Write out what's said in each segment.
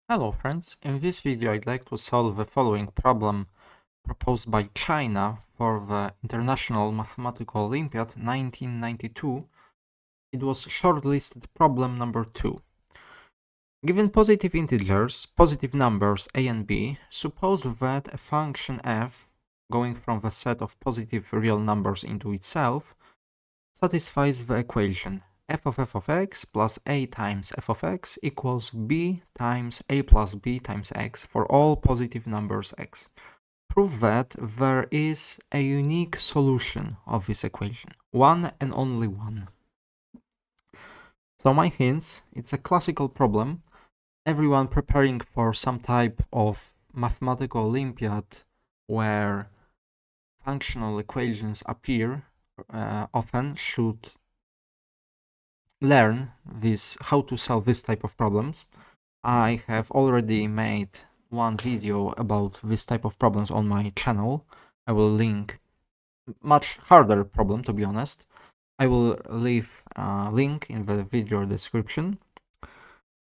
Hello friends, in this video I'd like to solve the following problem proposed by China for the International Mathematical Olympiad 1992. It was shortlisted problem number 2. Given positive integers, positive numbers a and b, suppose that a function f, going from the set of positive real numbers into itself, satisfies the equation f of x plus a times f of x equals b times a plus b times x for all positive numbers x. Prove that there is a unique solution of this equation, one and only one. So my hints, it's a classical problem. Everyone preparing for some type of mathematical Olympiad where functional equations appear often should learn how to solve this type of problems. I have already made one video about this type of problems on my channel. I will link much harder problem, to be honest. I will leave a link in the video description.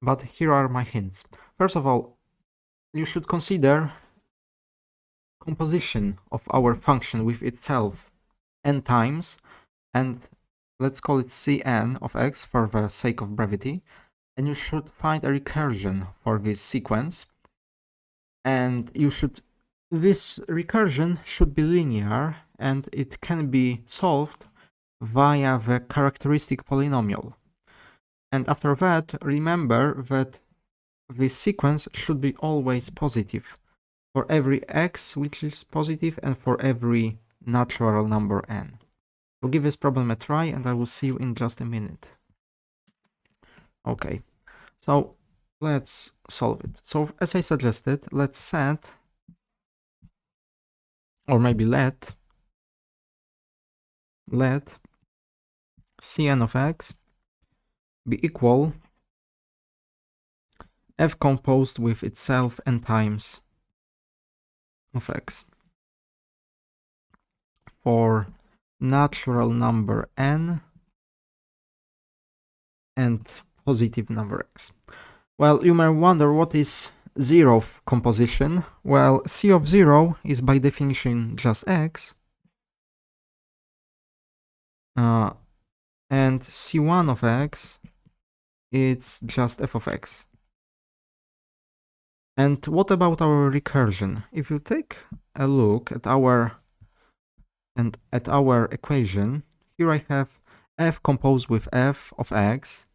But here are my hints. First of all, you should consider composition of our function with itself n times, and let's call it Cn of x for the sake of brevity, and you should find a recursion for this sequence, and this recursion should be linear, and it can be solved via the characteristic polynomial. And after that, remember that this sequence should be always positive for every x which is positive and for every natural number n. We'll give this problem a try and I will see you in just a minute. Okay, so let's solve it. So as I suggested, let's set, or maybe let Cn of x be equal f composed with itself n times of x for natural number n and positive number x. Well, you may wonder what is zeroth composition. Well, C of 0 is by definition just x, and C1 of x it's just f of x. And what about our recursion? If you take a look at our equation, here I have f composed with f of x.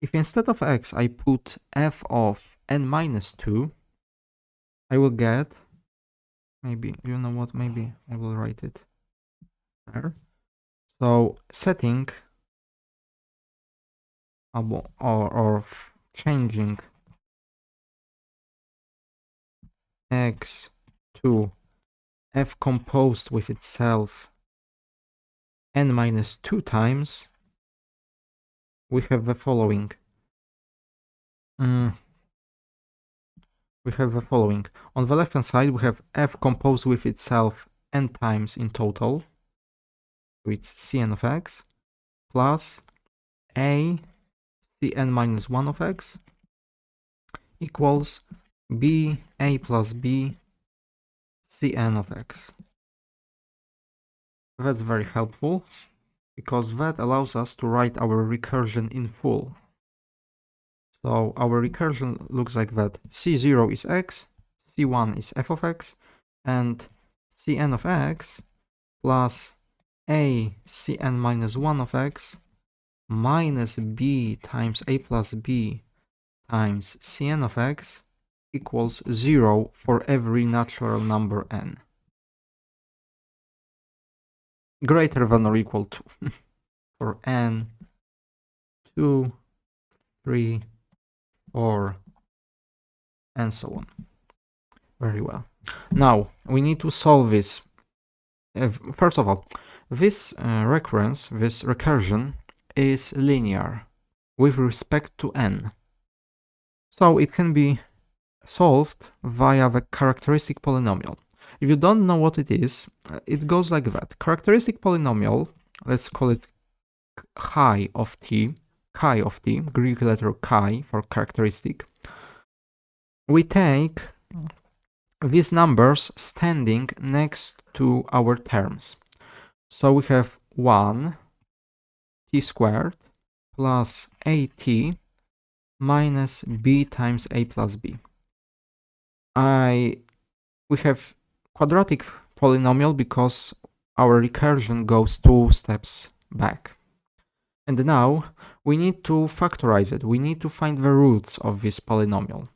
If instead of x I put f of n minus 2, I will get, maybe, you know what, maybe I will write it there. So setting or changing x to f composed with itself n minus 2 times, we have the following. We have the following. On the left hand side, we have f composed with itself n times in total, with Cn of x, plus a Cn minus 1 of x equals b a plus b Cn of x. That's very helpful, because that allows us to write our recursion in full. So our recursion looks like that. C0 is x, C1 is f of x, and Cn of x plus a Cn minus 1 of x minus b times a plus b times Cn of x equals 0 for every natural number n. Greater than or equal to for n 2, 3, 4, and so on. Very well. Now we need to solve this. First of all, this recurrence, this recursion, is linear with respect to n. So it can be solved via the characteristic polynomial. If you don't know what it is, it goes like that. Characteristic polynomial, let's call it chi of t, Greek letter chi for characteristic. we take these numbers standing next to our terms. So we have 1 t squared plus at minus b times a plus b. We have quadratic polynomial because our recursion goes 2 steps back. And now we need to factorize it. We need to find the roots of this polynomial.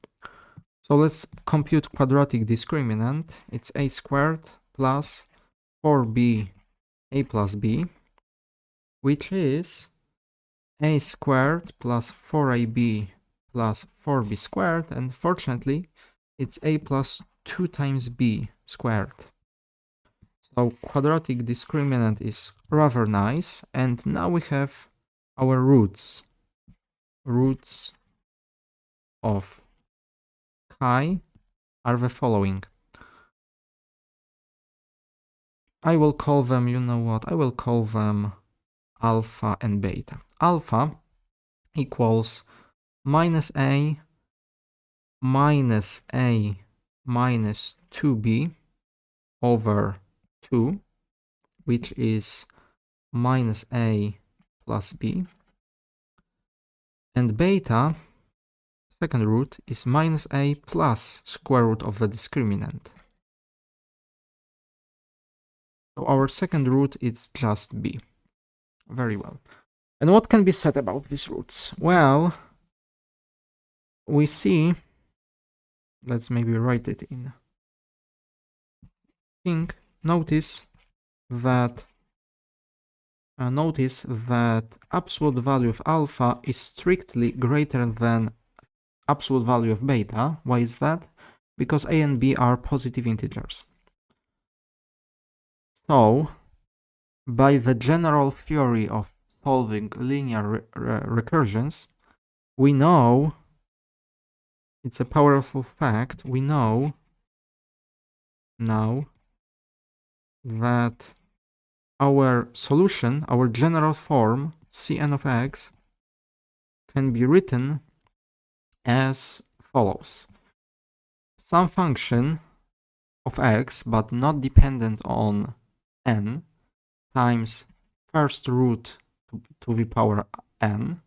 So let's compute quadratic discriminant. It's a squared plus 4b a plus b, which is a squared plus 4ab plus 4b squared, and fortunately it's a plus 2 times b squared. So quadratic discriminant is rather nice, and now we have our roots. Roots of chi are the following. I will call them, you know what, I will call them alpha and beta. Alpha equals minus a minus 2b over 2, which is minus a plus b. And beta, second root, is minus a plus square root of the discriminant. So our second root is just b. Very well. And what can be said about these roots? Well, we see, let's maybe write it in pink. Notice that absolute value of alpha is strictly greater than absolute value of beta. Why is that? Because a and b are positive integers. So, by the general theory of solving linear recursions, we know, it's a powerful fact, we know now that our solution, our general form, Cn of x, can be written as follows. Some function of x, but not dependent on n, times first root to the power n,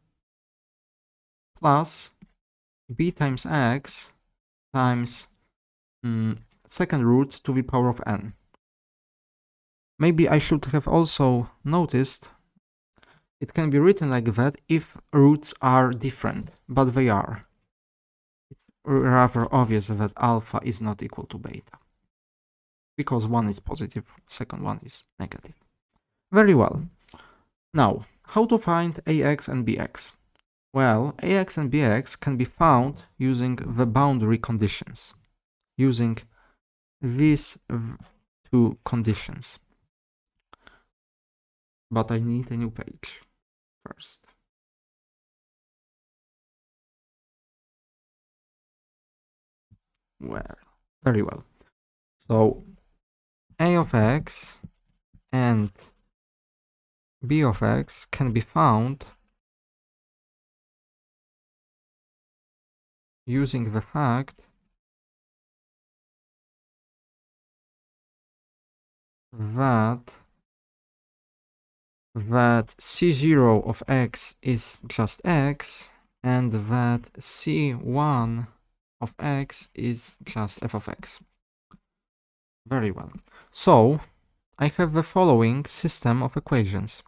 plus b times x times second root to the power of n. Maybe I should have also noticed it can be written like that if roots are different, but they are. It's rather obvious that alpha is not equal to beta, because one is positive, second one is negative. Very well. Now, how to find ax and bx? Well, ax and bx can be found using the boundary conditions, using these two conditions. But I need a new page first. Well, very well. So a of x and b of x can be found using the fact that c0 of x is just x, and that c1 of x is just f of x. Very well. So I have the following system of equations.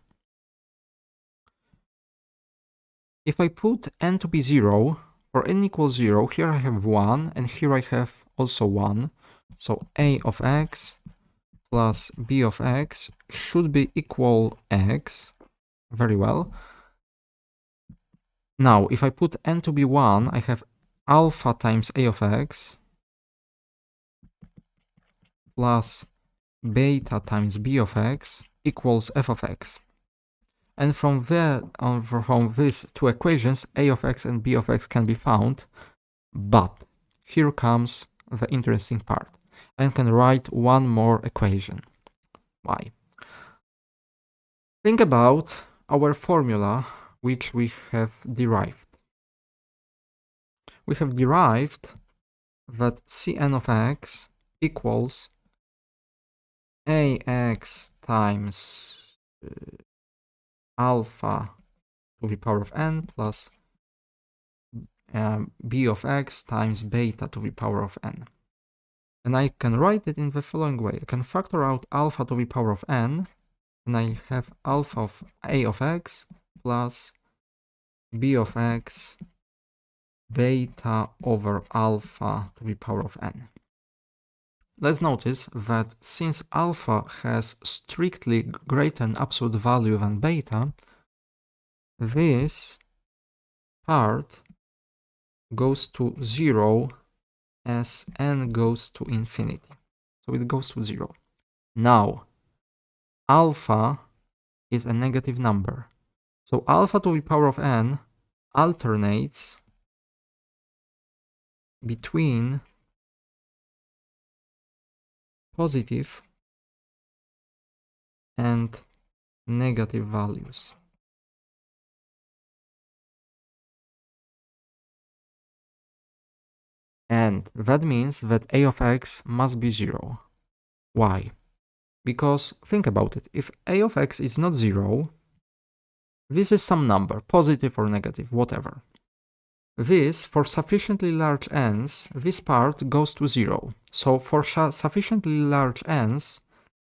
If I put n to be 0, for n equals 0, here I have 1, and here I have also 1. So a of x plus b of x should be equal x. Very well. Now, if I put n to be 1, I have alpha times a of x plus beta times b of x equals f of x. And from these two equations, a of x and b of x can be found. But here comes the interesting part. I can write one more equation. Why? Think about our formula which we have derived. We have derived that Cn of x equals ax times alpha to the power of n plus b of x times beta to the power of n. And I can write it in the following way. I can factor out alpha to the power of n, and I have alpha of a of x plus b of x beta over alpha to the power of n. Let's notice that since alpha has strictly greater an absolute value than beta, this part goes to 0 as n goes to infinity. So it goes to 0. Now, alpha is a negative number. So alpha to the power of n alternates between positive and negative values. And that means that a of x must be 0. Why? Because think about it. If a of x is not 0, this is some number, positive or negative, whatever. This, for sufficiently large n's, this part goes to 0. So for sufficiently large n's,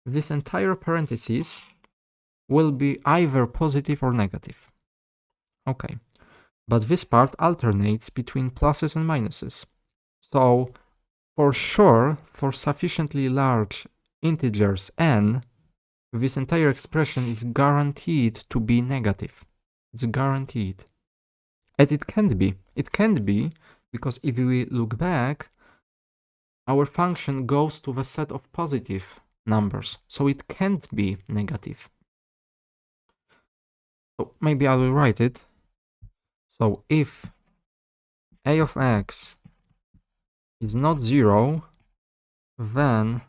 this entire parenthesis will be either positive or negative. Okay. But this part alternates between pluses and minuses. So for sure, for sufficiently large integers n, this entire expression is guaranteed to be negative. It's guaranteed. And it can't be. It can't be because if we look back, our function goes to the set of positive numbers. So it can't be negative. So maybe I will write it. So if a of x is not 0, then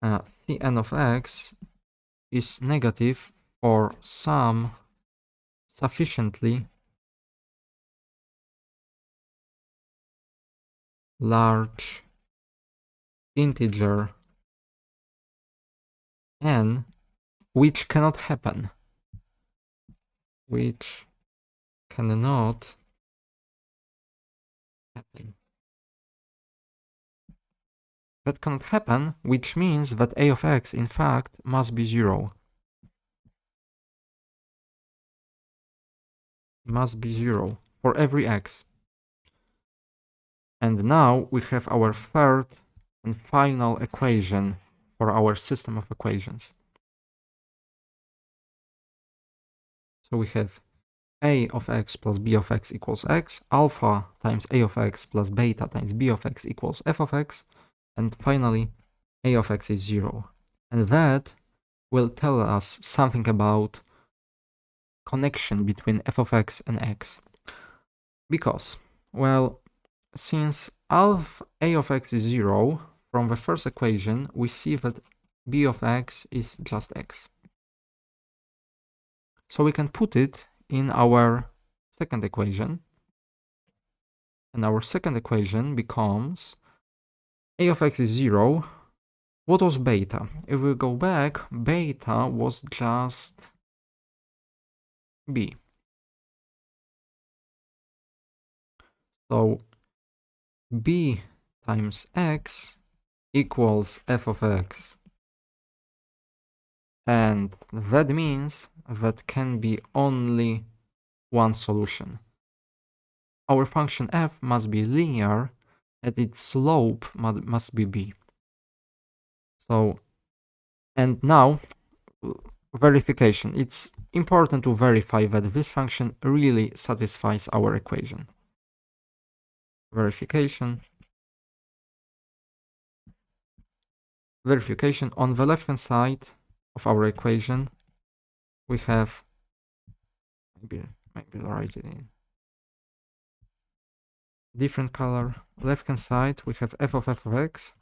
Cn of x is negative for some sufficiently large integer n, which cannot happen. Which cannot happen. That cannot happen, which means that a of x, in fact, must be 0. Must be 0 for every x. And now we have our third and final equation for our system of equations. So we have a of x plus b of x equals x, alpha times a of x plus beta times b of x equals f of x, and finally a of x is 0. And that will tell us something about connection between f of x and x. Because, well, since a of x is 0, from the first equation, we see that b of x is just x. So we can put it in our second equation. And our second equation becomes a of x is 0. What was beta? If we go back, beta was just b. So b times x equals f of x. And that means that can be only one solution. Our function f must be linear and its slope must be b. So, and now, verification. It's important to verify that this function really satisfies our equation. Verification. Verification. On the left-hand side of our equation, we have, maybe write it in different color. Left-hand side, we have f of x.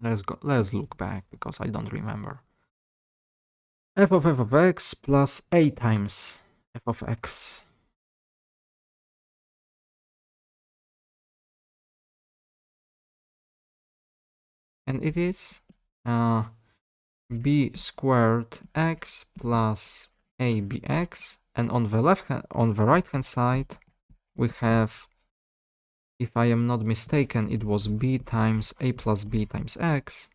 Let's look back because I don't remember. F of x plus a times f of x. And it is b squared x plus abx, and on the right hand side we have, if I am not mistaken, it was b times a plus b times x,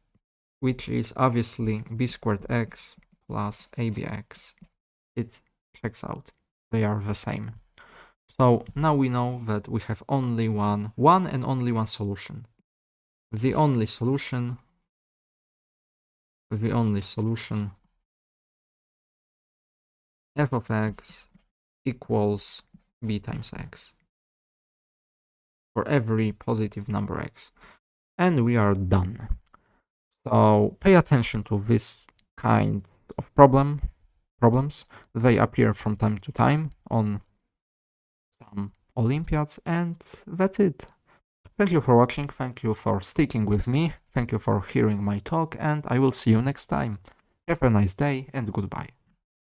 which is obviously b squared x plus abx. It checks out. They are the same. So now we know that we have only one and only one solution. The only solution f of x equals b times x for every positive number x. And we are done. So pay attention to this kind of problems. They appear from time to time on some Olympiads, and that's it. Thank you for watching, thank you for sticking with me, thank you for hearing my talk, and I will see you next time. Have a nice day and goodbye.